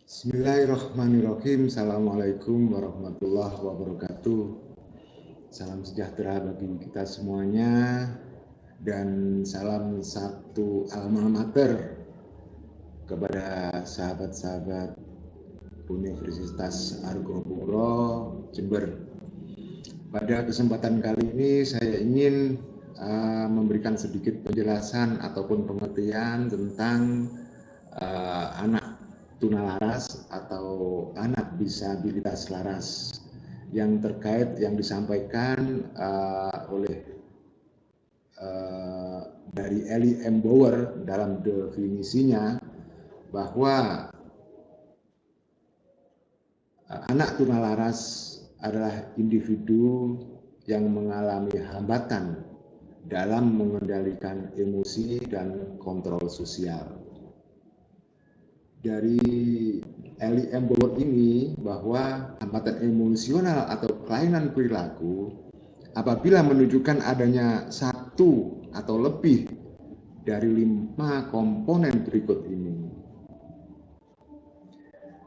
Bismillahirrahmanirrahim. Assalamualaikum warahmatullahi wabarakatuh. Salam sejahtera bagi kita semuanya dan salam satu alma mater kepada sahabat-sahabat Universitas Argopuro Jember. Pada kesempatan kali ini saya ingin memberikan sedikit penjelasan ataupun pengertian tentang anak tunalaras atau anak disabilitas laras yang terkait yang disampaikan oleh dari Ellie M. Bauer dalam definisinya bahwa anak tunalaras adalah individu yang mengalami hambatan dalam mengendalikan emosi dan kontrol sosial. Dari Ellie M. Bauer ini bahwa hambatan emosional atau kelainan perilaku apabila menunjukkan adanya satu atau lebih dari 5 komponen berikut ini.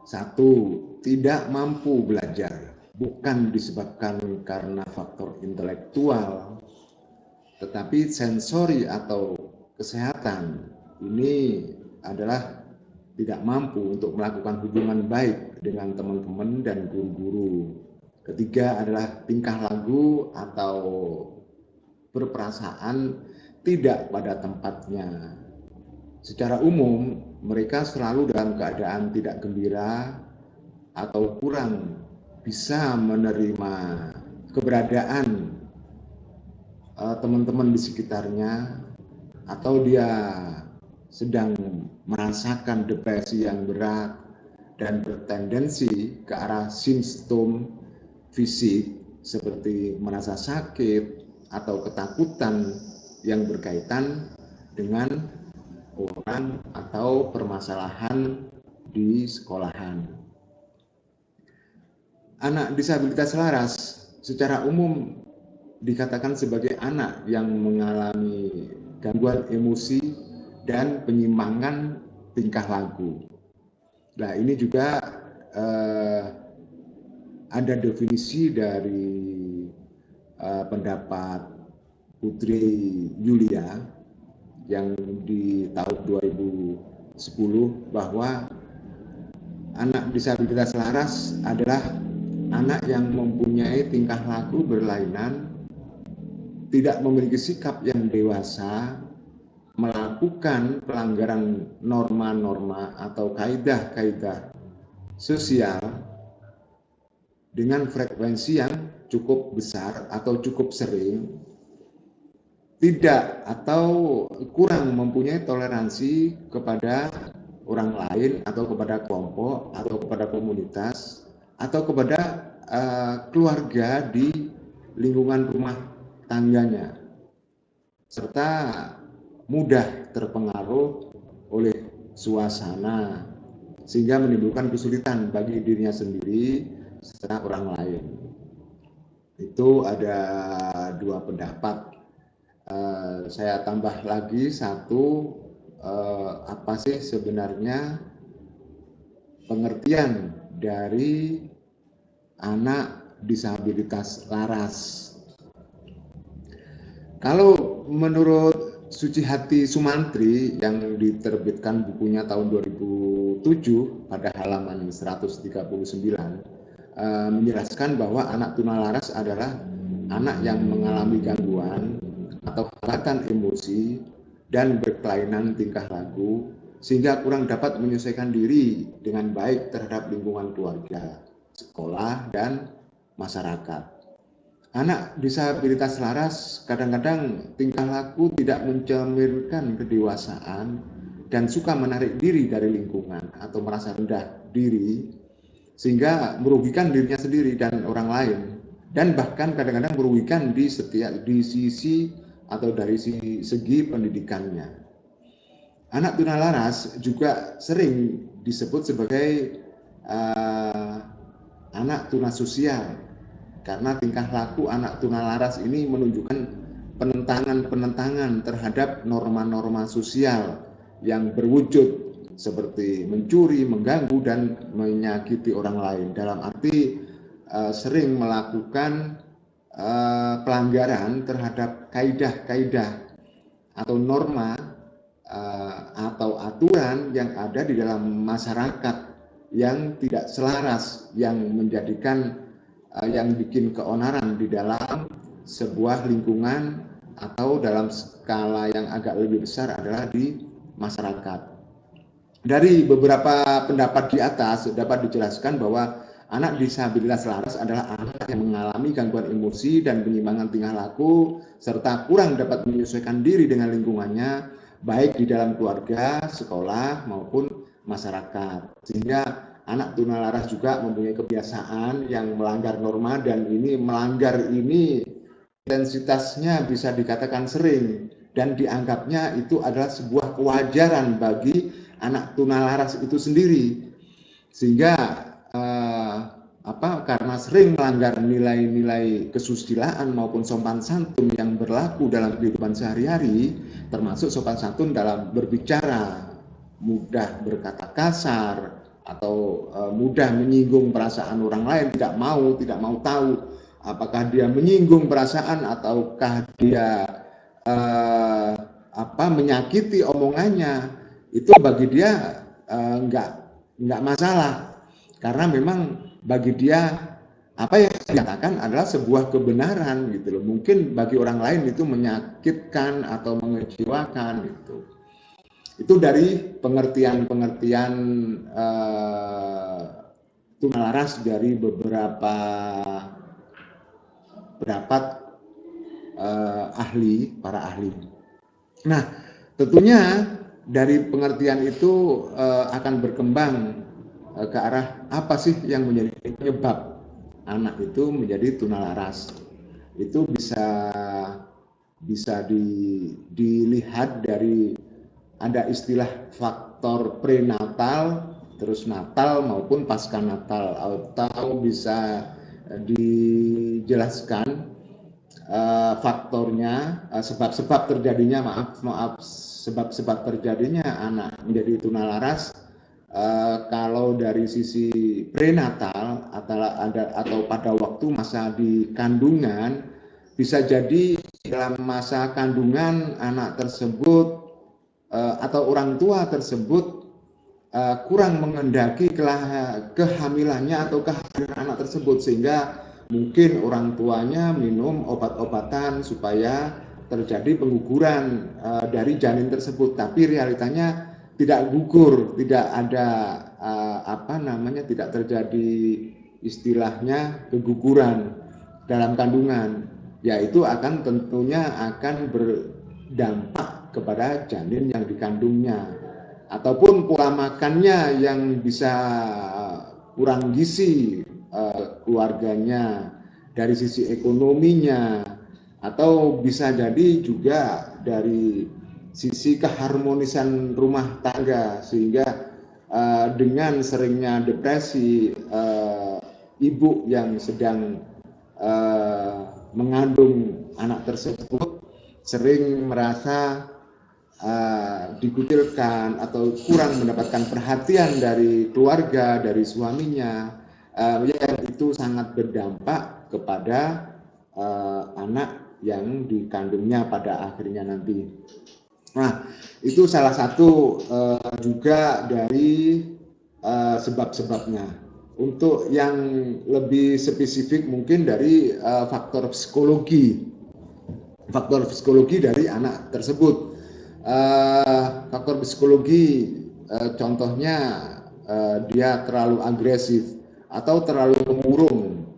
1. Tidak mampu belajar, bukan disebabkan karena faktor intelektual, tetapi sensori atau kesehatan. Ini adalah tidak mampu untuk melakukan hubungan baik dengan teman-teman dan guru-guru. Ketiga adalah tingkah laku atau berperasaan tidak pada tempatnya. Secara umum, mereka selalu dalam keadaan tidak gembira atau kurang bisa menerima keberadaan teman-teman di sekitarnya, atau dia sedang merasakan depresi yang berat dan bertendensi ke arah simptom fisik seperti merasa sakit atau ketakutan yang berkaitan dengan orang atau permasalahan di sekolahan. Anak disabilitas laras secara umum dikatakan sebagai anak yang mengalami gangguan emosi dan penyimpangan tingkah laku. Nah, ini juga ada definisi dari pendapat Putri Yulia yang di tahun 2010 bahwa anak disabilitas laras adalah anak yang mempunyai tingkah laku berlainan, tidak memiliki sikap yang dewasa, melakukan pelanggaran norma-norma atau kaidah-kaidah sosial dengan frekuensi yang cukup besar atau cukup sering, tidak atau kurang mempunyai toleransi kepada orang lain atau kepada kelompok atau kepada komunitas atau kepada keluarga di lingkungan rumah tangganya, serta mudah terpengaruh oleh suasana sehingga menimbulkan kesulitan bagi dirinya sendiri serta orang lain. Itu ada 2 pendapat. Saya tambah lagi satu, apa sih sebenarnya pengertian dari anak disabilitas laras. Kalau menurut Suci Hati Sumantri yang diterbitkan bukunya tahun 2007 pada halaman 139 menjelaskan bahwa anak tunalaras adalah anak yang mengalami gangguan atau hambatan emosi dan berkelainan tingkah laku sehingga kurang dapat menyesuaikan diri dengan baik terhadap lingkungan keluarga, sekolah, dan masyarakat. Anak disabilitas laras kadang-kadang tingkah laku tidak mencerminkan kedewasaan dan suka menarik diri dari lingkungan atau merasa rendah diri sehingga merugikan dirinya sendiri dan orang lain, dan bahkan kadang-kadang merugikan di sisi atau dari segi pendidikannya. Anak tunalaras juga sering disebut sebagai anak tunasosial karena tingkah laku anak tunalaras ini menunjukkan penentangan terhadap norma-norma sosial yang berwujud seperti mencuri, mengganggu, dan menyakiti orang lain. Dalam arti sering melakukan pelanggaran terhadap kaidah-kaidah atau norma atau aturan yang ada di dalam masyarakat yang tidak selaras, yang menjadikan yang bikin keonaran di dalam sebuah lingkungan atau dalam skala yang agak lebih besar adalah di masyarakat. Dari beberapa pendapat di atas dapat dijelaskan bahwa anak disabilitas selaras adalah anak yang mengalami gangguan emosi dan penyimpangan tingkah laku serta kurang dapat menyesuaikan diri dengan lingkungannya, baik di dalam keluarga, sekolah, maupun masyarakat. Sehingga anak tunalaras juga mempunyai kebiasaan yang melanggar norma, dan ini melanggar ini intensitasnya bisa dikatakan sering, dan dianggapnya itu adalah sebuah kewajaran bagi anak tunalaras itu sendiri. Sehingga karena sering melanggar nilai-nilai kesusilaan maupun sopan santun yang berlaku dalam kehidupan sehari-hari, termasuk sopan santun dalam berbicara, mudah berkata kasar, atau mudah menyinggung perasaan orang lain, tidak mau tahu apakah dia menyinggung perasaan ataukah dia menyakiti omongannya, itu bagi dia nggak masalah, karena memang bagi dia apa yang dikatakan adalah sebuah kebenaran gitu loh. Mungkin bagi orang lain itu menyakitkan atau mengecewakan gitu. Itu dari pengertian-pengertian tunalaras dari beberapa pendapat para ahli. Nah, tentunya dari pengertian itu akan berkembang ke arah apa sih yang menjadi penyebab anak itu menjadi tunalaras. Itu bisa dilihat dari ada istilah faktor prenatal, terus natal maupun pasca natal, atau bisa dijelaskan faktornya, sebab-sebab terjadinya sebab-sebab terjadinya anak menjadi tunalaras. Kalau dari sisi prenatal atau pada waktu masa di kandungan, bisa jadi dalam masa kandungan anak tersebut atau orang tua tersebut kurang menghendaki kehamilannya atau kehamilan anak tersebut, sehingga mungkin orang tuanya minum obat-obatan supaya terjadi pengguguran dari janin tersebut, tapi realitanya tidak gugur, tidak ada tidak terjadi istilahnya keguguran dalam kandungan, yaitu akan tentunya akan berdampak kepada janin yang dikandungnya, ataupun pola makannya yang bisa kurang gizi keluarganya dari sisi ekonominya, atau bisa jadi juga dari sisi keharmonisan rumah tangga, sehingga dengan seringnya depresi ibu yang sedang mengandung anak tersebut sering merasa dikucilkan atau kurang mendapatkan perhatian dari keluarga, dari suaminya, yang itu sangat berdampak kepada anak yang dikandungnya pada akhirnya nanti. Nah, itu salah satu juga dari sebab-sebabnya. Untuk yang lebih spesifik mungkin dari faktor psikologi dari anak tersebut. Faktor psikologi contohnya dia terlalu agresif atau terlalu pemurung,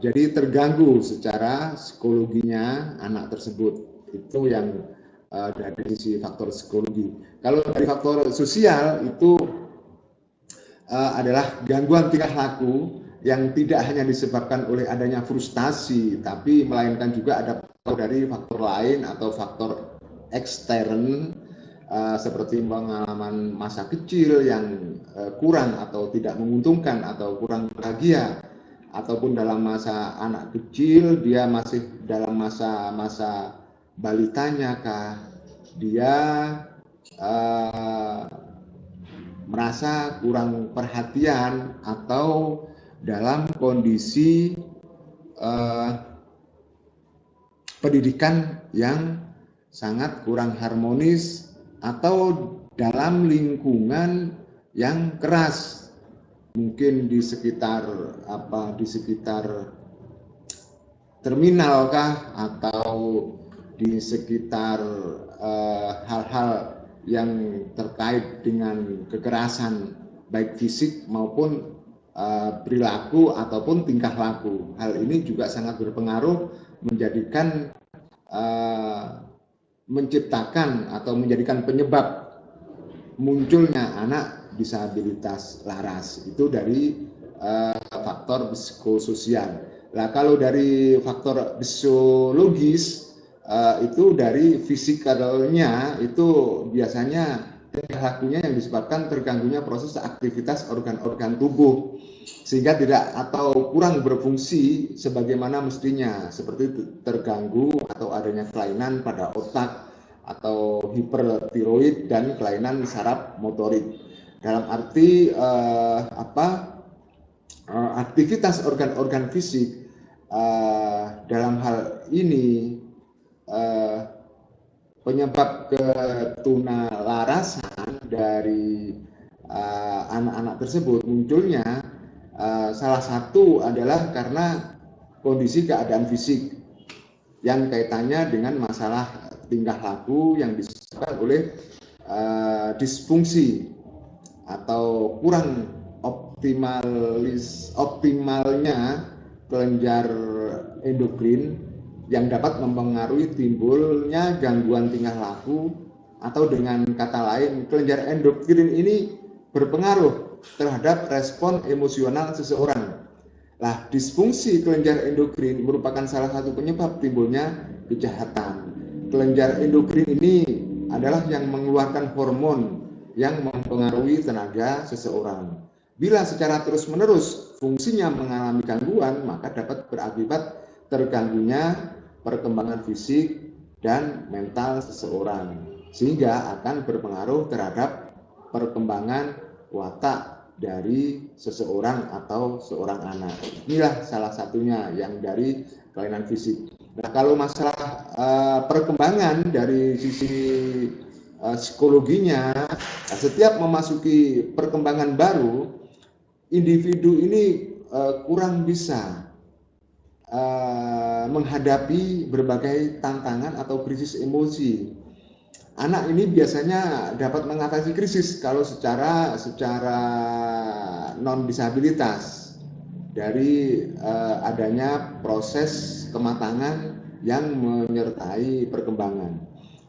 jadi terganggu secara psikologinya anak tersebut. Itu yang dari sisi faktor psikologi. Kalau dari faktor sosial itu adalah gangguan tingkah laku yang tidak hanya disebabkan oleh adanya frustasi, tapi melainkan juga ada dari faktor lain atau faktor ekstern, seperti pengalaman masa kecil yang kurang atau tidak menguntungkan atau kurang bahagia, ataupun dalam masa anak kecil dia masih dalam masa balitanya kah, dia merasa kurang perhatian atau dalam kondisi pendidikan yang sangat kurang harmonis atau dalam lingkungan yang keras, mungkin di sekitar terminal kah, atau di sekitar hal-hal yang terkait dengan kekerasan baik fisik maupun perilaku ataupun tingkah laku. Hal ini juga sangat berpengaruh menciptakan atau menjadikan penyebab munculnya anak disabilitas laras. Itu dari faktor psikososial. Nah, kalau dari faktor fisiologis, itu dari fisikalnya, itu biasanya tingkah lakunya yang disebabkan terganggunya proses aktivitas organ-organ tubuh sehingga tidak atau kurang berfungsi sebagaimana mestinya, seperti terganggu atau adanya kelainan pada otak atau hipertiroid dan kelainan saraf motorik. Dalam arti aktivitas organ-organ fisik dalam hal ini penyebab ketunalarasan dari anak-anak tersebut munculnya salah satu adalah karena kondisi keadaan fisik yang kaitannya dengan masalah tingkah laku yang disebabkan oleh disfungsi atau kurang optimalnya kelenjar endokrin yang dapat mempengaruhi timbulnya gangguan tingkah laku, atau dengan kata lain kelenjar endokrin ini berpengaruh terhadap respon emosional seseorang. Nah, disfungsi kelenjar endokrin merupakan salah satu penyebab timbulnya kejahatan. Kelenjar endokrin ini adalah yang mengeluarkan hormon yang mempengaruhi tenaga seseorang. Bila secara terus-menerus fungsinya mengalami gangguan, maka dapat berakibat terganggunya perkembangan fisik dan mental seseorang, sehingga akan berpengaruh terhadap perkembangan watak dari seseorang atau seorang anak. Inilah salah satunya yang dari kelainan fisik. Nah, kalau masalah perkembangan dari sisi psikologinya, setiap memasuki perkembangan baru, individu ini kurang bisa menghadapi berbagai tantangan atau krisis emosi. Anak ini biasanya dapat mengatasi krisis kalau secara non disabilitas dari adanya proses kematangan yang menyertai perkembangan.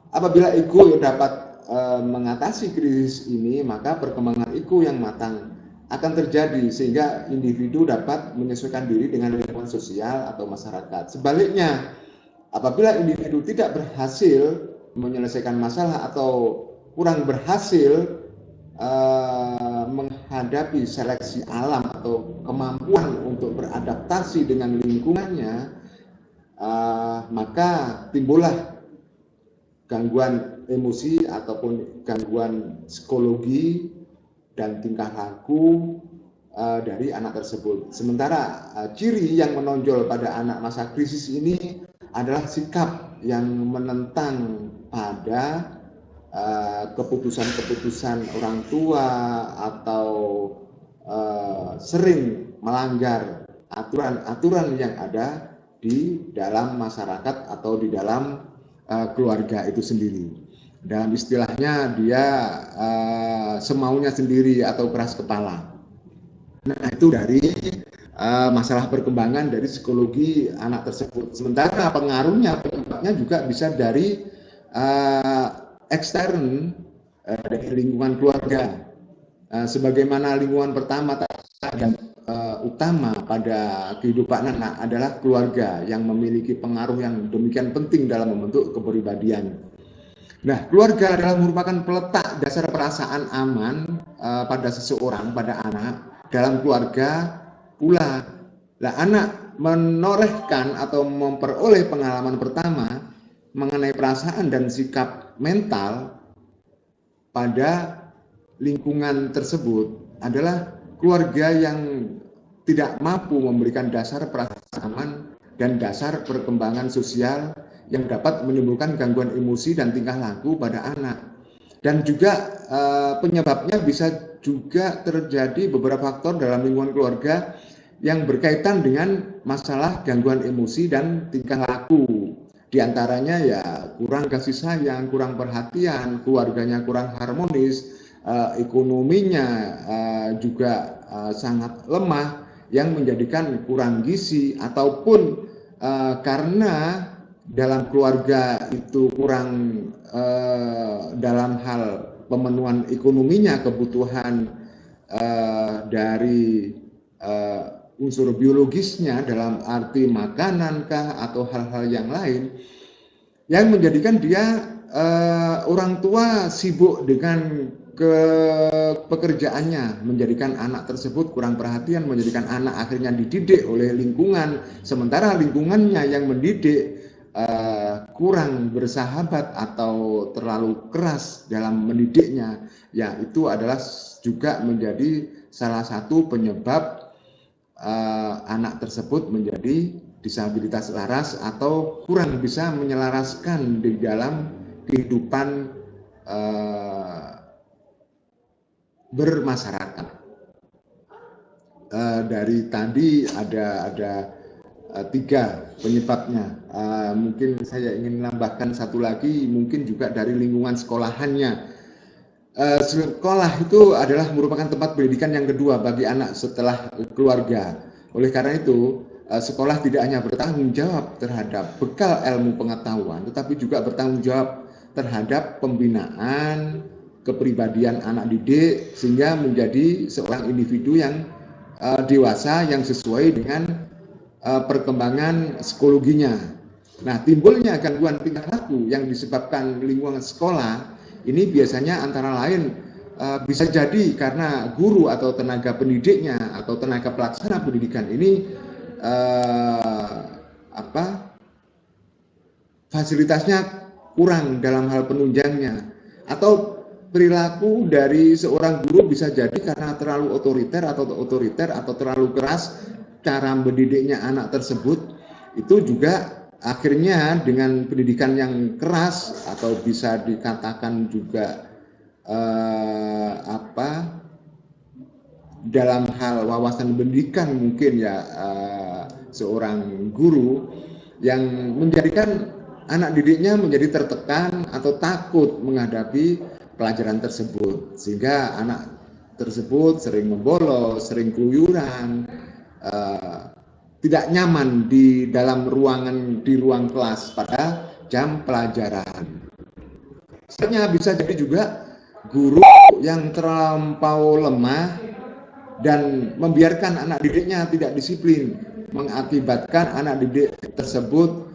Apabila ego dapat mengatasi krisis ini, maka perkembangan ego yang matang akan terjadi sehingga individu dapat menyesuaikan diri dengan lingkungan sosial atau masyarakat. Sebaliknya, apabila individu tidak berhasil menyelesaikan masalah atau kurang berhasil menghadapi seleksi alam atau kemampuan untuk beradaptasi dengan lingkungannya, maka timbullah gangguan emosi ataupun gangguan psikologi dan tingkah laku dari anak tersebut. Sementara ciri yang menonjol pada anak masa krisis ini adalah sikap yang menentang pada keputusan-keputusan orang tua atau sering melanggar aturan-aturan yang ada di dalam masyarakat atau di dalam keluarga itu sendiri. Dan istilahnya dia semaunya sendiri atau keras kepala. Nah, itu dari masalah perkembangan dari psikologi anak tersebut. Sementara penyebabnya juga bisa dari ekstern, dari lingkungan keluarga. Sebagaimana lingkungan pertama dan utama pada kehidupan anak adalah keluarga yang memiliki pengaruh yang demikian penting dalam membentuk kepribadian. Nah, keluarga adalah merupakan peletak dasar perasaan aman pada seseorang, pada anak. Dalam keluarga pula, anak menorehkan atau memperoleh pengalaman pertama mengenai perasaan dan sikap mental pada lingkungan tersebut adalah keluarga yang tidak mampu memberikan dasar perasaan aman dan dasar perkembangan sosial yang dapat menimbulkan gangguan emosi dan tingkah laku pada anak. Dan juga penyebabnya bisa juga terjadi beberapa faktor dalam lingkungan keluarga yang berkaitan dengan masalah gangguan emosi dan tingkah laku. Di antaranya ya kurang kasih sayang, kurang perhatian, keluarganya kurang harmonis, ekonominya juga sangat lemah, yang menjadikan kurang gizi, ataupun karena dalam keluarga itu kurang dalam hal pemenuhan ekonominya, kebutuhan dari unsur biologisnya dalam arti makanan kah atau hal-hal yang lain, yang menjadikan dia orang tua sibuk dengan pekerjaannya, menjadikan anak tersebut kurang perhatian, menjadikan anak akhirnya dididik oleh lingkungan, sementara lingkungannya yang mendidik kurang bersahabat atau terlalu keras dalam mendidiknya. Ya, itu adalah juga menjadi salah satu penyebab anak tersebut menjadi disabilitas laras atau kurang bisa menyelaraskan di dalam kehidupan bermasyarakat. Dari tadi ada 3 penyebabnya. Mungkin saya ingin menambahkan satu lagi, mungkin juga dari lingkungan sekolahannya. Sekolah itu adalah merupakan tempat pendidikan yang kedua bagi anak setelah keluarga. Oleh karena itu, sekolah tidak hanya bertanggung jawab terhadap bekal ilmu pengetahuan, tetapi juga bertanggung jawab terhadap pembinaan kepribadian anak didik sehingga menjadi seorang individu yang dewasa yang sesuai dengan perkembangan psikologinya. Nah, timbulnya gangguan tingkah laku yang disebabkan lingkungan sekolah ini biasanya antara lain bisa jadi karena guru atau tenaga pendidiknya atau tenaga pelaksana pendidikan ini fasilitasnya kurang dalam hal penunjangnya, atau perilaku dari seorang guru bisa jadi karena terlalu otoriter atau terlalu keras cara mendidiknya anak tersebut. Itu juga akhirnya dengan pendidikan yang keras atau bisa dikatakan juga dalam hal wawasan pendidikan mungkin ya seorang guru yang menjadikan anak didiknya menjadi tertekan atau takut menghadapi pelajaran tersebut, sehingga anak tersebut sering membolos, sering keluyuran, tidak nyaman di dalam ruang kelas pada jam pelajaran. Sebenarnya bisa jadi juga guru yang terlampau lemah dan membiarkan anak didiknya tidak disiplin, mengakibatkan anak didik tersebut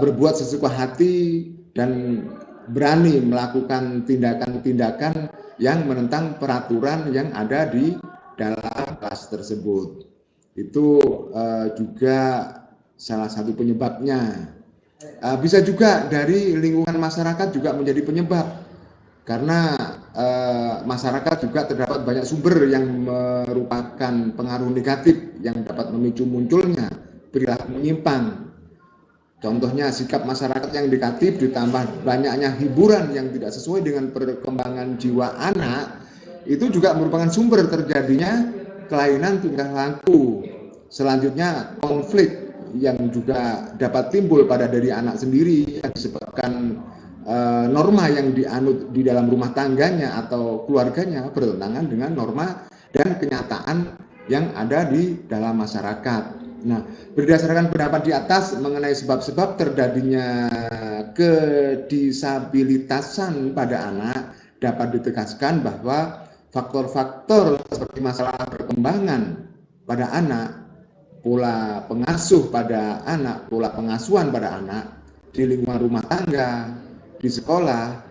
berbuat sesuka hati dan berani melakukan tindakan-tindakan yang menentang peraturan yang ada di dalam kelas tersebut. Itu juga salah satu penyebabnya. Bisa juga dari lingkungan masyarakat juga menjadi penyebab, karena masyarakat juga terdapat banyak sumber yang merupakan pengaruh negatif yang dapat memicu munculnya perilaku menyimpang. Contohnya sikap masyarakat yang negatif ditambah banyaknya hiburan yang tidak sesuai dengan perkembangan jiwa anak, itu juga merupakan sumber terjadinya kelainan tingkah laku. Selanjutnya konflik yang juga dapat timbul pada diri anak sendiri yang disebabkan norma yang dianut di dalam rumah tangganya atau keluarganya bertentangan dengan norma dan kenyataan yang ada di dalam masyarakat. Nah, berdasarkan pendapat di atas mengenai sebab-sebab terjadinya kedisabilitasan pada anak, dapat ditegaskan bahwa faktor-faktor seperti masalah perkembangan pada anak, pola pengasuh pada anak, pola pengasuhan pada anak di lingkungan rumah tangga, di sekolah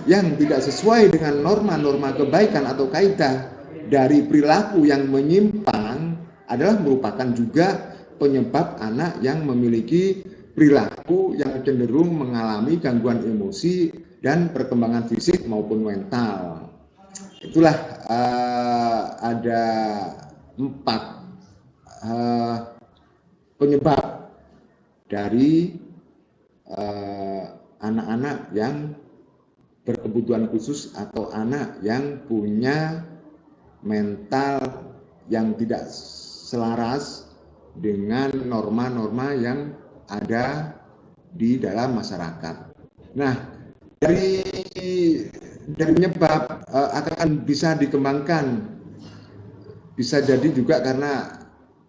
yang tidak sesuai dengan norma-norma kebaikan atau kaidah dari perilaku yang menyimpang adalah merupakan juga penyebab anak yang memiliki perilaku yang cenderung mengalami gangguan emosi dan perkembangan fisik maupun mental. Itulah ada 4 penyebab dari anak-anak yang berkebutuhan khusus atau anak yang punya mental yang tidak selaras dengan norma-norma yang ada di dalam masyarakat. Nah, dari penyebab akan bisa dikembangkan, bisa jadi juga karena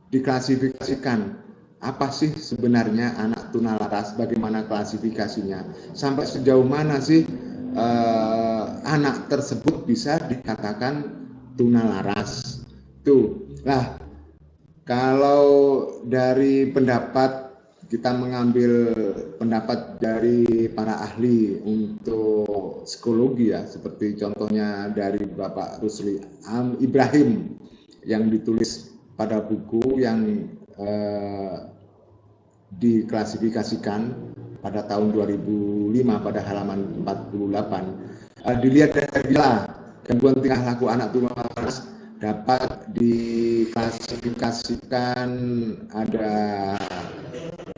diklasifikasikan apa sih sebenarnya anak tunalaras, bagaimana klasifikasinya, sampai sejauh mana sih anak tersebut bisa dikatakan tunalaras. Tuh, lah kalau dari pendapat, kita mengambil pendapat dari para ahli untuk psikologi ya, seperti contohnya dari Bapak Rusli Ibrahim yang ditulis pada buku yang diklasifikasikan pada tahun 2005 pada halaman 48. Dilihat dari gangguan tingkah laku anak tunalaras dapat diklasifikasikan ada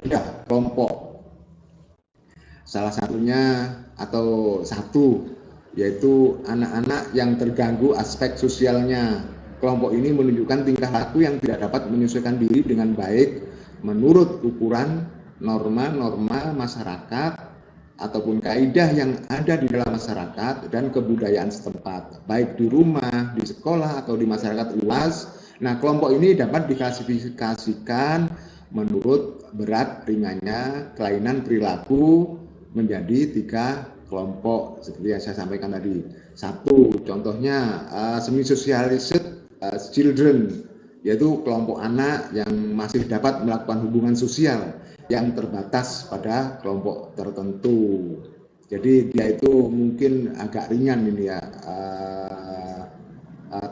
3 kelompok. Salah satunya atau satu yaitu anak-anak yang terganggu aspek sosialnya. Kelompok ini menunjukkan tingkah laku yang tidak dapat menyesuaikan diri dengan baik menurut ukuran norma-norma masyarakat ataupun kaidah yang ada di dalam masyarakat dan kebudayaan setempat, baik di rumah, di sekolah, atau di masyarakat luas. Nah, kelompok ini dapat diklasifikasikan menurut berat ringannya kelainan perilaku menjadi 3 kelompok seperti yang saya sampaikan tadi. Satu, contohnya semi-socialized children, yaitu kelompok anak yang masih dapat melakukan hubungan sosial yang terbatas pada kelompok tertentu. Jadi dia itu mungkin agak ringan ini ya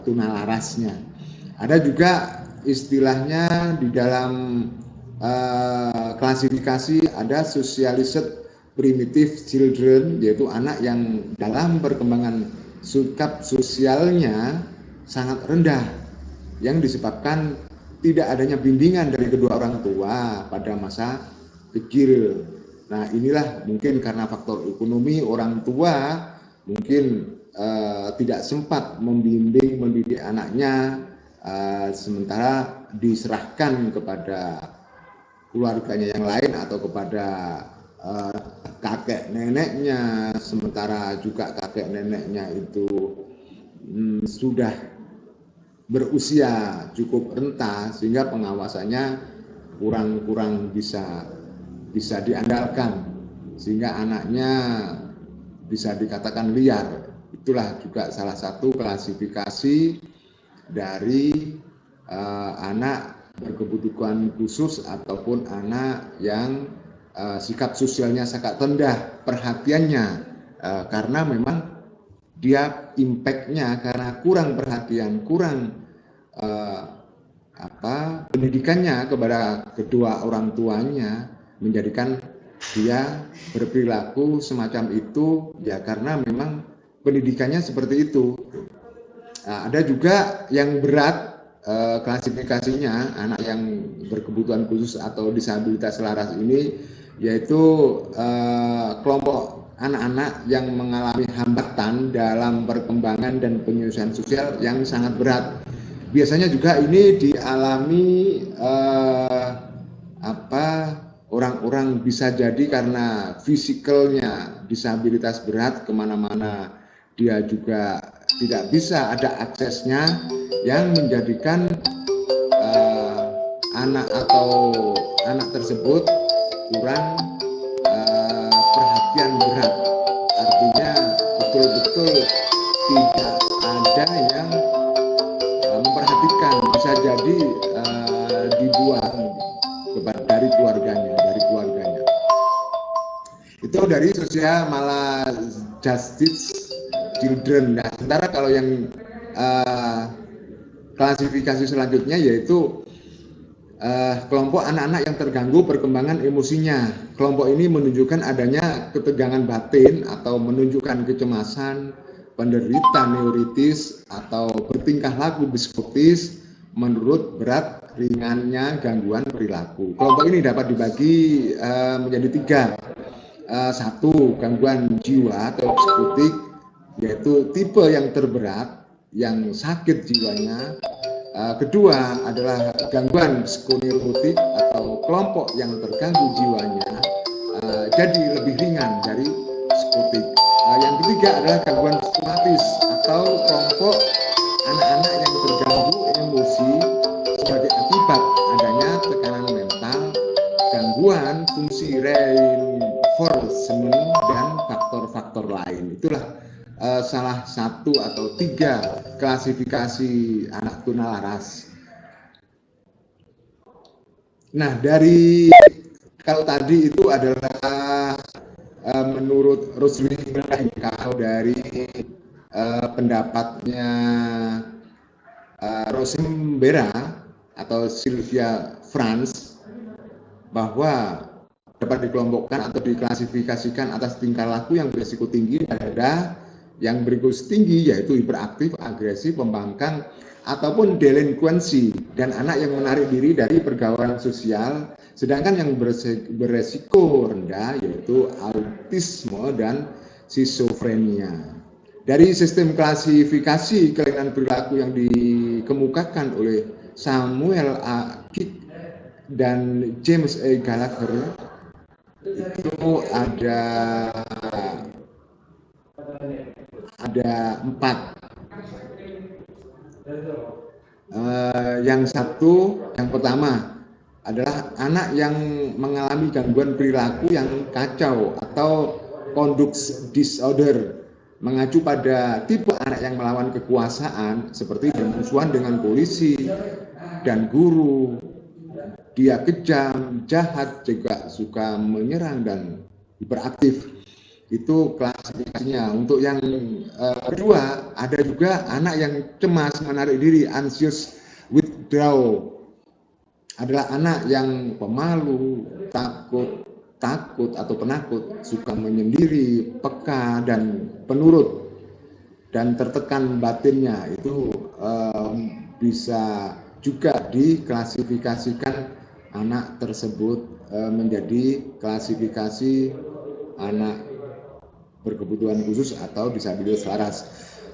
tunalarasnya. Ada juga istilahnya di dalam klasifikasi ada socialized primitive children, yaitu anak yang dalam perkembangan sikap sosialnya sangat rendah yang disebabkan tidak adanya bimbingan dari kedua orang tua pada masa kecil. Nah, inilah mungkin karena faktor ekonomi orang tua mungkin tidak sempat membimbing mendidik anaknya, sementara diserahkan kepada keluarganya yang lain atau kepada kakek neneknya, sementara juga kakek neneknya itu sudah berusia cukup renta sehingga pengawasannya kurang bisa diandalkan, sehingga anaknya bisa dikatakan liar. Itulah juga salah satu klasifikasi dari anak berkebutuhan khusus ataupun anak yang sikap sosialnya sangat rendah perhatiannya, karena memang dia impact-nya karena kurang perhatian, kurang pendidikannya kepada kedua orang tuanya, menjadikan dia berperilaku semacam itu ya karena memang pendidikannya seperti itu. Ada juga yang berat klasifikasinya, anak yang berkebutuhan khusus atau disabilitas selaras ini, yaitu kelompok anak-anak yang mengalami hambatan dalam perkembangan dan penyelesaian sosial yang sangat berat. Biasanya juga ini dialami orang-orang bisa jadi karena fisikalnya disabilitas berat, kemana-mana dia juga tidak bisa ada aksesnya, yang menjadikan anak tersebut kurang perhatian berat. Artinya betul-betul tidak ada yang memperhatikan, bisa jadi dibuang dari keluarganya. Itu dari sosial malah justice children. Nah, sementara kalau yang klasifikasi selanjutnya yaitu kelompok anak-anak yang terganggu perkembangan emosinya. Kelompok ini menunjukkan adanya ketegangan batin atau menunjukkan kecemasan, penderita neuritis atau bertingkah laku psikotis menurut berat ringannya gangguan perilaku. Kelompok ini dapat dibagi menjadi tiga. Satu, gangguan jiwa atau psikotik, yaitu tipe yang terberat, yang sakit jiwanya. Kedua adalah gangguan psikoneurotik atau kelompok yang terganggu jiwanya, jadi lebih ringan dari psikotik. Yang ketiga adalah gangguan psikopatis atau kelompok anak-anak yang terganggu emosi sebagai akibat adanya tekanan mental, gangguan fungsi reinforcement, dan faktor-faktor lain. Itulah salah satu atau tiga klasifikasi anak tunalaras. Nah, dari kalau tadi itu adalah menurut Rusli kalau dari pendapatnya Rosembera atau Sylvia Franz, bahwa dapat dikelompokkan atau diklasifikasikan atas tingkah laku yang berisiko tinggi pada yang berisiko tinggi, yaitu hiperaktif, agresif, pembangkang, ataupun delinkuensi, dan anak yang menarik diri dari pergaulan sosial. Sedangkan yang beresiko rendah yaitu autisme dan schizofrenia. Dari sistem klasifikasi kelainan perilaku yang dikemukakan oleh Samuel A. Kick dan James A. Gallagher, itu ada 4. Yang pertama adalah anak yang mengalami gangguan perilaku yang kacau atau conduct disorder, mengacu pada tipe anak yang melawan kekuasaan seperti bermusuhan dengan polisi dan guru. Dia kejam, jahat, juga suka menyerang dan hiperaktif. Itu klasifikasinya. Untuk yang kedua, ada juga anak yang cemas, menarik diri, anxious withdrawal. Adalah anak yang pemalu, takut atau penakut, suka menyendiri, peka, dan penurut, dan tertekan batinnya. Itu bisa juga diklasifikasikan anak tersebut menjadi klasifikasi anak berkebutuhan khusus atau disabilitas laras.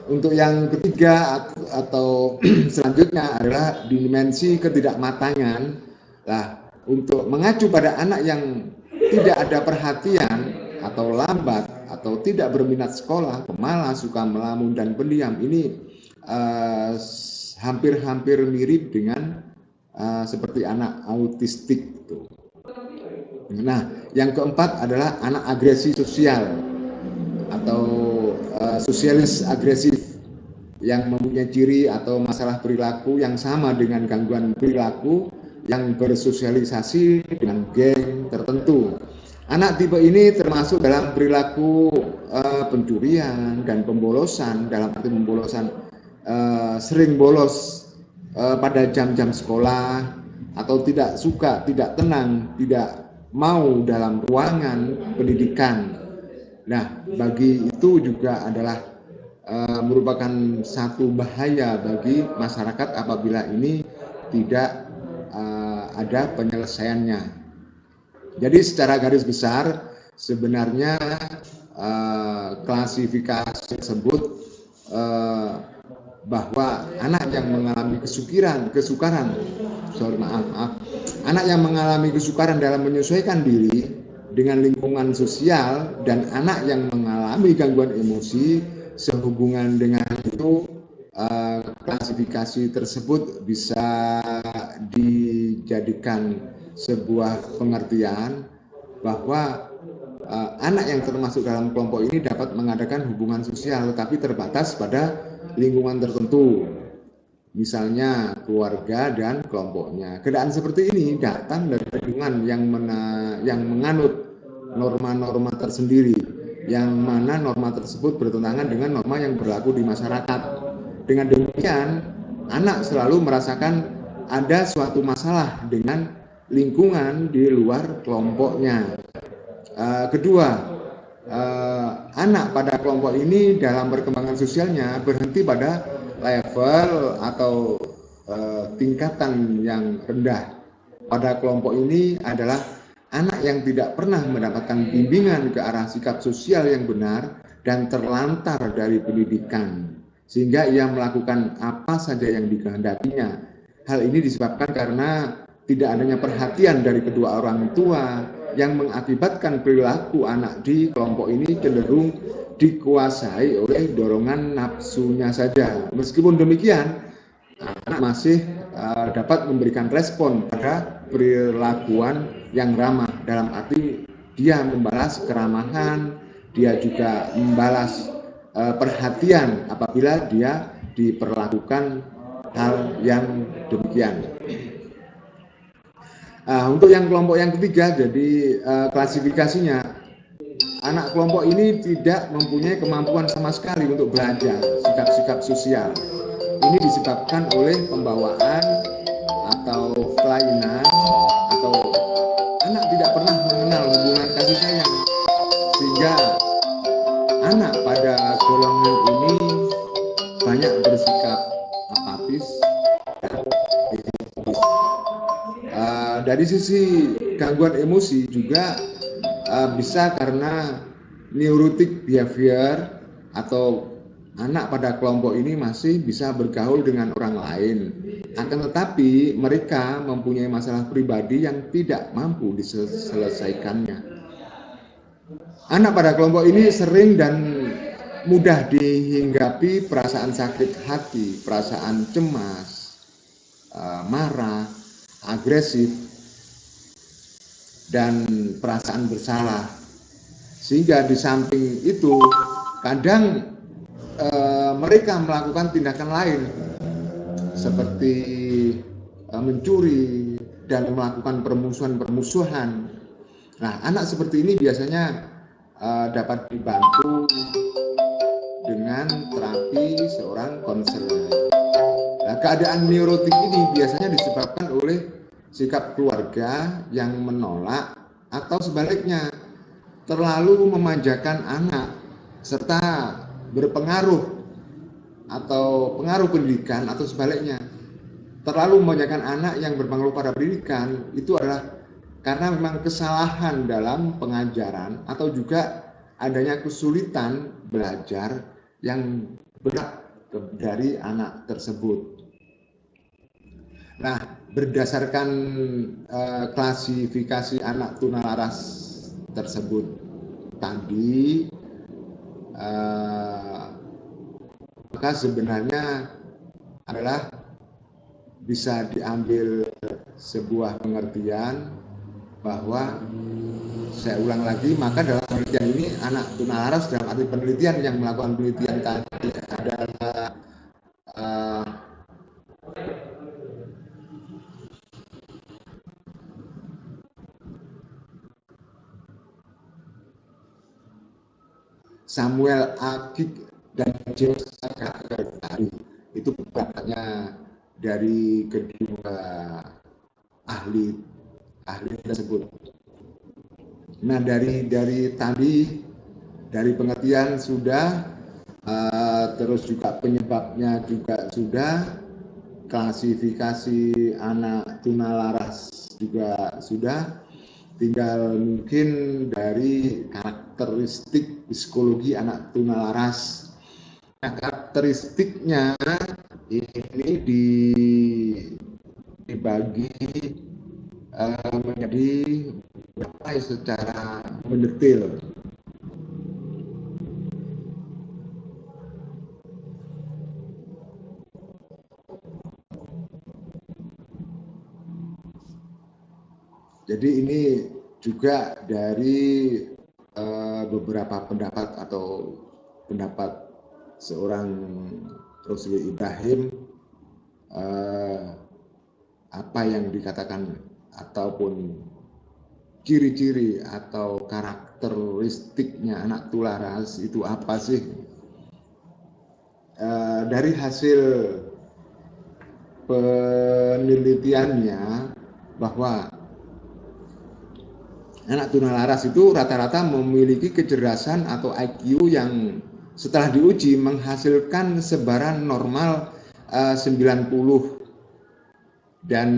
Untuk yang ketiga atau selanjutnya adalah dimensi ketidakmatangan. Nah, untuk mengacu pada anak yang tidak ada perhatian atau lambat atau tidak berminat sekolah, pemalas, suka melamun dan pendiam, ini hampir mirip dengan seperti anak autistik itu. Nah, yang keempat adalah anak agresi sosial atau sosialis agresif, yang mempunyai ciri atau masalah perilaku yang sama dengan gangguan perilaku, yang bersosialisasi dengan geng tertentu. Anak tipe ini termasuk dalam perilaku pencurian dan pembolosan. Dalam arti pembolosan, sering bolos pada jam-jam sekolah, atau tidak suka, tidak tenang, tidak mau dalam ruangan pendidikan. Nah, bagi itu juga adalah merupakan satu bahaya bagi masyarakat apabila ini tidak ada penyelesaiannya. Jadi secara garis besar sebenarnya klasifikasi tersebut bahwa anak yang mengalami anak yang mengalami kesukaran dalam menyesuaikan diri dengan lingkungan sosial, dan anak yang mengalami gangguan emosi sehubungan dengan itu, klasifikasi tersebut bisa dijadikan sebuah pengertian bahwa anak yang termasuk dalam kelompok ini dapat mengadakan hubungan sosial tetapi terbatas pada lingkungan tertentu, misalnya keluarga dan kelompoknya. Keadaan seperti ini datang dari lingkungan yang menganut norma-norma tersendiri, yang mana norma tersebut bertentangan dengan norma yang berlaku di masyarakat. Dengan demikian, anak selalu merasakan ada suatu masalah dengan lingkungan di luar kelompoknya. Kedua, anak pada kelompok ini dalam perkembangan sosialnya berhenti pada level atau tingkatan yang rendah. Pada kelompok ini adalah anak yang tidak pernah mendapatkan bimbingan ke arah sikap sosial yang benar dan terlantar dari pendidikan, sehingga ia melakukan apa saja yang dikehendakinya. Hal ini disebabkan karena tidak adanya perhatian dari kedua orang tua yang mengakibatkan perilaku anak di kelompok ini cenderung dikuasai oleh dorongan nafsunya saja. Meskipun demikian, anak masih dapat memberikan respon pada perilakuan yang ramah, dalam arti dia membalas keramahan, dia juga membalas perhatian apabila dia diperlakukan hal yang demikian. Untuk yang kelompok yang ketiga, jadi klasifikasinya, anak kelompok ini tidak mempunyai kemampuan sama sekali untuk belajar sikap-sikap sosial. Ini disebabkan oleh pembawaan atau kelainan, atau anak tidak pernah mengenal hubungan kasih sayang, sehingga anak pada golongan ini banyak bersikap apatis dan egois. Dari sisi gangguan emosi juga bisa karena neurotic behavior, atau anak pada kelompok ini masih bisa bergaul dengan orang lain, akan tetapi mereka mempunyai masalah pribadi yang tidak mampu diselesaikannya. Anak pada kelompok ini sering dan mudah dihinggapi perasaan sakit hati, perasaan cemas, marah, agresif, dan perasaan bersalah. Sehingga di samping itu kadang mereka melakukan tindakan lain seperti mencuri dan melakukan permusuhan. Nah, anak seperti ini biasanya dapat dibantu dengan terapi seorang konselor. Nah, keadaan neurotik ini biasanya disebabkan oleh sikap keluarga yang menolak atau sebaliknya terlalu memanjakan anak, serta berpengaruh atau pengaruh pendidikan, atau sebaliknya terlalu memanjakan anak yang berpengaruh pada pendidikan. Itu adalah karena memang kesalahan dalam pengajaran atau juga adanya kesulitan belajar yang berat dari anak tersebut. Nah, berdasarkan klasifikasi anak tunalaras tersebut tadi, maka sebenarnya adalah bisa diambil sebuah pengertian bahwa, saya ulang lagi, maka dalam penelitian ini anak tunalaras dalam arti penelitian yang melakukan penelitian tadi adalah Samuel A. Kick dan James Akari. Itu pendapatnya dari kedua ahli tersebut. Nah, dari tadi, dari pengertian sudah, terus juga penyebabnya juga sudah, klasifikasi anak tunalaras juga sudah, tinggal mungkin dari karakteristik psikologi anak tunalaras. Nah, karakteristiknya ini dibagi menjadi berapa secara mendetail. Jadi ini juga dari beberapa pendapat atau pendapat seorang Rusli Ibrahim, apa yang dikatakan ataupun ciri-ciri atau karakteristiknya anak tunalaras itu apa sih? Dari hasil penelitiannya bahwa anak tunalaras itu rata-rata memiliki kecerdasan atau IQ yang setelah diuji menghasilkan sebaran normal 90, dan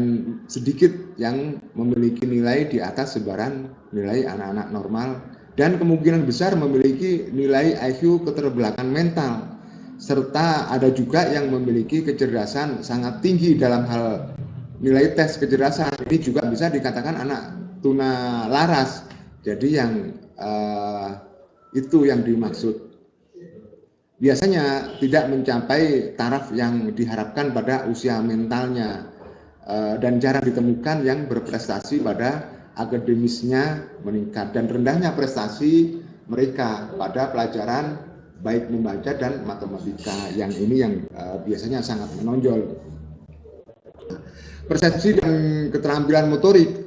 sedikit yang memiliki nilai di atas sebaran nilai anak-anak normal, dan kemungkinan besar memiliki nilai IQ keterbelakangan mental, serta ada juga yang memiliki kecerdasan sangat tinggi dalam hal nilai tes kecerdasan. Ini juga bisa dikatakan anak tunalaras. Jadi yang itu yang dimaksud. Biasanya tidak mencapai taraf yang diharapkan pada usia mentalnya, dan jarang ditemukan yang berprestasi pada akademisnya meningkat, dan rendahnya prestasi mereka pada pelajaran baik membaca dan matematika. Yang ini yang biasanya sangat menonjol. Persepsi dan keterampilan motorik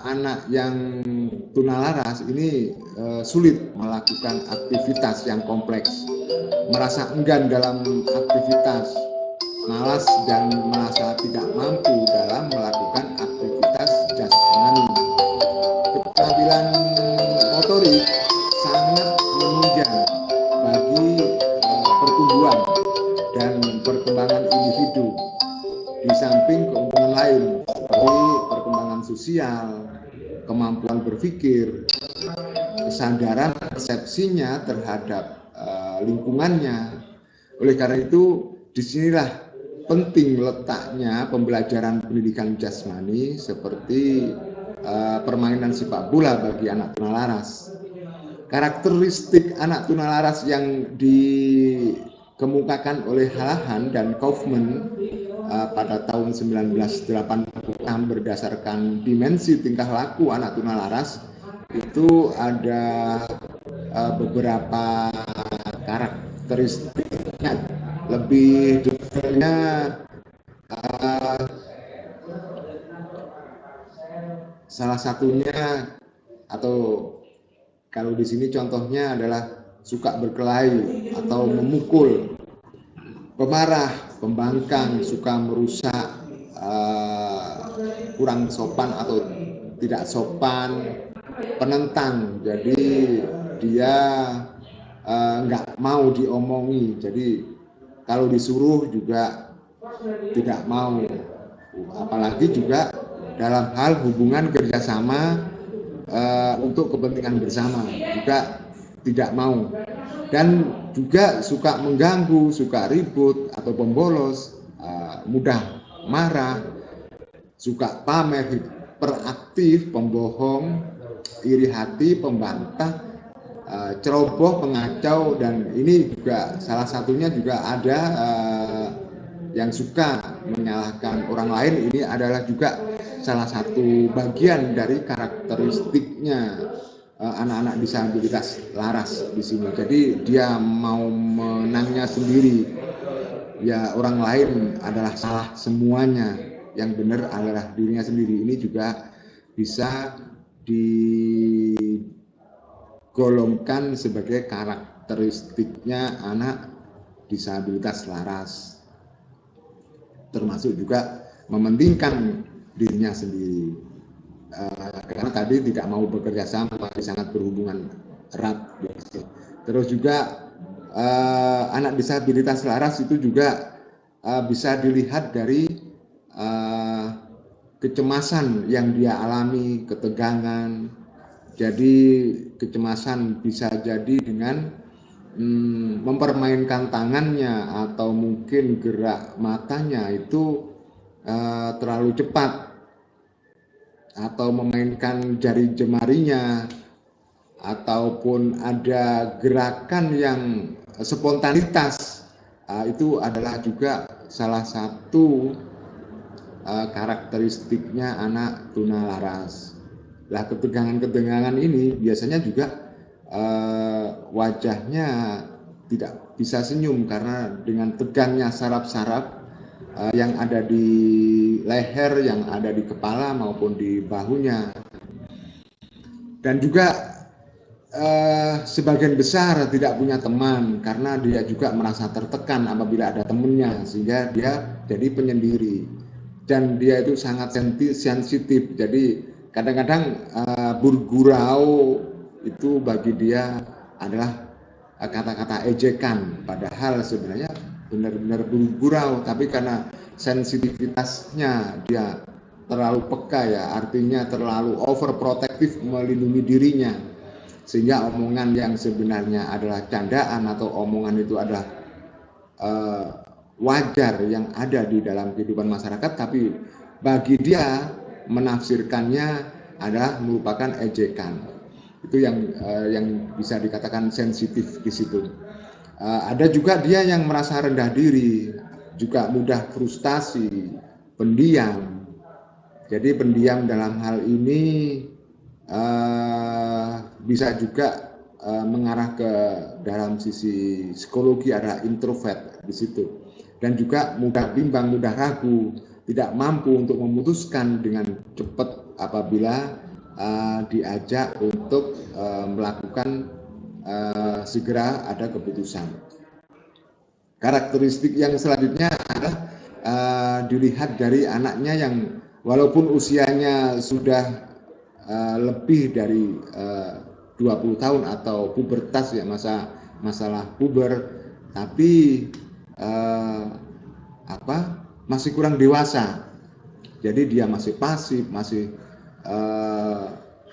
anak yang tunalaras ini sulit melakukan aktivitas yang kompleks, merasa enggan dalam aktivitas, malas, dan merasa tidak mampu dalam melakukan aktivitas jasmani. Keterampilan motorik sangat menunjang bagi pertumbuhan dan perkembangan individu, di samping keuntungan lain seperti perkembangan sosial, kemampuan berpikir, kesadaran persepsinya terhadap lingkungannya. Oleh karena itu, disinilah penting letaknya pembelajaran pendidikan jasmani seperti permainan sepak bola bagi anak tunalaras. Karakteristik anak tunalaras yang dikemukakan oleh Halahan dan Kaufman pada tahun 1986 berdasarkan dimensi tingkah laku anak tunalaras itu ada beberapa karakteristiknya. Lebih detailnya salah satunya, atau kalau di sini contohnya adalah suka berkelahi atau memukul, pemarah, pembangkang, suka merusak, kurang sopan atau tidak sopan, penentang. Jadi dia nggak mau diomongi. Jadi kalau disuruh juga tidak mau, apalagi juga dalam hal hubungan kerjasama untuk kepentingan bersama juga tidak mau, dan juga suka mengganggu, suka ribut atau pembolos, mudah marah, suka pamer, hiperaktif, pembohong, iri hati, pembantah, ceroboh, pengacau, dan ini juga salah satunya juga ada yang suka menyalahkan orang lain. Ini adalah juga salah satu bagian dari karakteristiknya anak-anak disabilitas laras di sini. Jadi dia mau menangnya sendiri, ya orang lain adalah salah semuanya, yang benar adalah dirinya sendiri. Ini juga bisa digolongkan sebagai karakteristiknya anak disabilitas laras, termasuk juga mementingkan dirinya sendiri, karena tadi tidak mau bekerja sama, sangat berhubungan erat. Terus juga anak disabilitas laras itu juga bisa dilihat dari kecemasan yang dia alami, ketegangan. Jadi kecemasan bisa jadi dengan mempermainkan tangannya, atau mungkin gerak matanya itu terlalu cepat, atau memainkan jari jemarinya, ataupun ada gerakan yang spontanitas. Itu adalah juga salah satu karakteristiknya anak tunalaras. Lah, ketegangan-ketegangan ini biasanya juga wajahnya tidak bisa senyum karena dengan tegangnya saraf-saraf yang ada di leher, yang ada di kepala maupun di bahunya. Dan juga sebagian besar tidak punya teman karena dia juga merasa tertekan apabila ada temannya, sehingga dia jadi penyendiri. Dan dia itu sangat sensitif, jadi kadang-kadang bergurau itu bagi dia adalah kata-kata ejekan, padahal sebenarnya benar-benar bergurau, tapi karena sensitivitasnya dia terlalu peka ya, artinya terlalu overprotective melindungi dirinya, sehingga omongan yang sebenarnya adalah candaan atau omongan itu adalah wajar yang ada di dalam kehidupan masyarakat, tapi bagi dia menafsirkannya adalah merupakan ejekan. Itu yang bisa dikatakan sensitif di situ. Ada juga dia yang merasa rendah diri, juga mudah frustasi, pendiam. Jadi pendiam dalam hal ini bisa juga mengarah ke dalam sisi psikologi, ada introvert di situ, dan juga mudah bimbang, mudah ragu, tidak mampu untuk memutuskan dengan cepat apabila diajak untuk melakukan segera ada keputusan. Karakteristik yang selanjutnya adalah dilihat dari anaknya yang walaupun usianya sudah lebih dari 20 tahun atau pubertas ya, masalah puber, tapi masih kurang dewasa. Jadi dia masih pasif, masih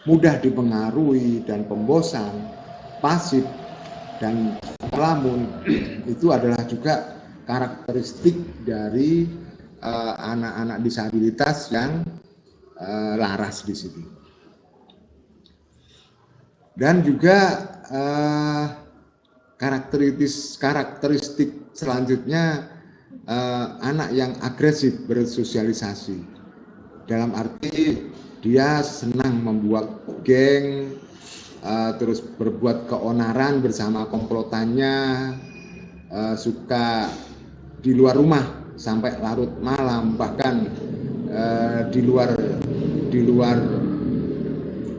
mudah dipengaruhi dan pembosan, pasif dan melamun. Itu adalah juga karakteristik dari anak-anak disabilitas yang laras di sini. Dan juga karakteristik selanjutnya anak yang agresif bersosialisasi, dalam arti dia senang membuat geng, terus berbuat keonaran bersama komplotannya, suka di luar rumah sampai larut malam, bahkan di luar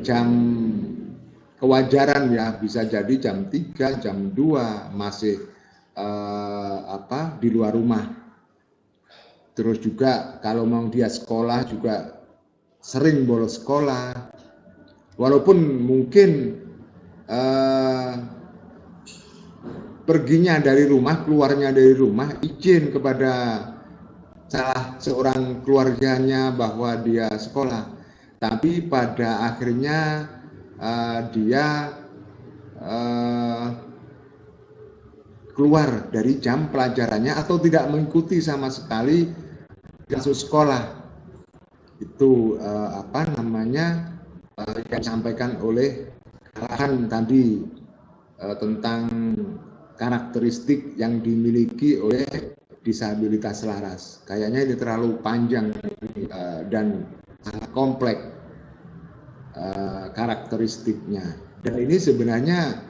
jam kewajaran ya, bisa jadi jam 3, jam 2 masih di luar rumah. Terus juga kalau mau dia sekolah juga sering bolos sekolah, walaupun mungkin perginya dari rumah, keluarnya dari rumah izin kepada salah seorang keluarganya bahwa dia sekolah, tapi pada akhirnya dia keluar dari jam pelajarannya atau tidak mengikuti sama sekali kasus sekolah. Itu yang disampaikan oleh Karahan tadi tentang karakteristik yang dimiliki oleh disabilitas laras. Kayaknya ini terlalu panjang dan sangat kompleks karakteristiknya, dan ini sebenarnya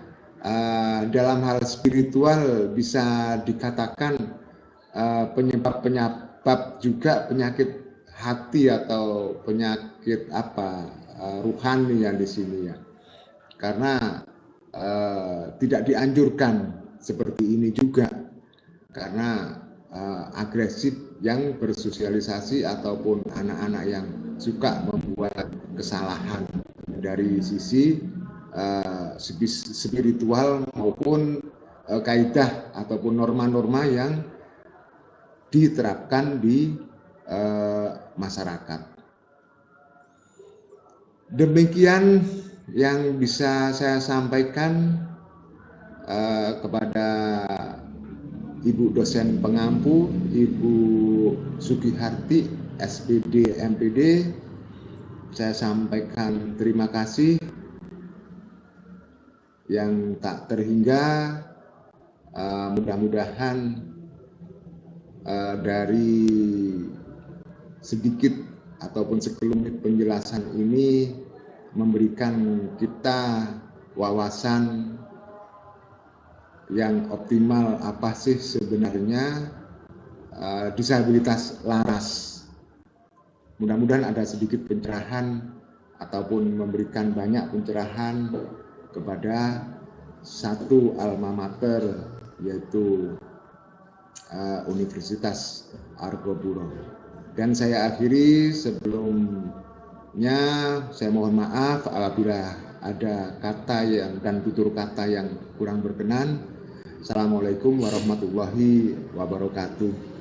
dalam hal spiritual bisa dikatakan penyebab juga penyakit hati atau penyakit ruhani yang di sini ya, karena tidak dianjurkan seperti ini juga, karena agresif yang bersosialisasi ataupun anak-anak yang suka membuat kesalahan dari sisi spiritual maupun kaidah ataupun norma-norma yang diterapkan di masyarakat. Demikian yang bisa saya sampaikan kepada Ibu dosen pengampu, Ibu Sugiharti, SPD MPD. Saya sampaikan terima kasih yang tak terhingga. Mudah-mudahan dari sedikit ataupun sekelumit penjelasan ini memberikan kita wawasan yang optimal apa sih sebenarnya disabilitas laras. Mudah-mudahan ada sedikit pencerahan ataupun memberikan banyak pencerahan kepada satu alma mater, yaitu Universitas Argopuro. Dan saya akhiri sebelum Kurangnya saya mohon maaf apabila ada kata dan tutur kata yang kurang berkenan. Assalamualaikum warahmatullahi wabarakatuh.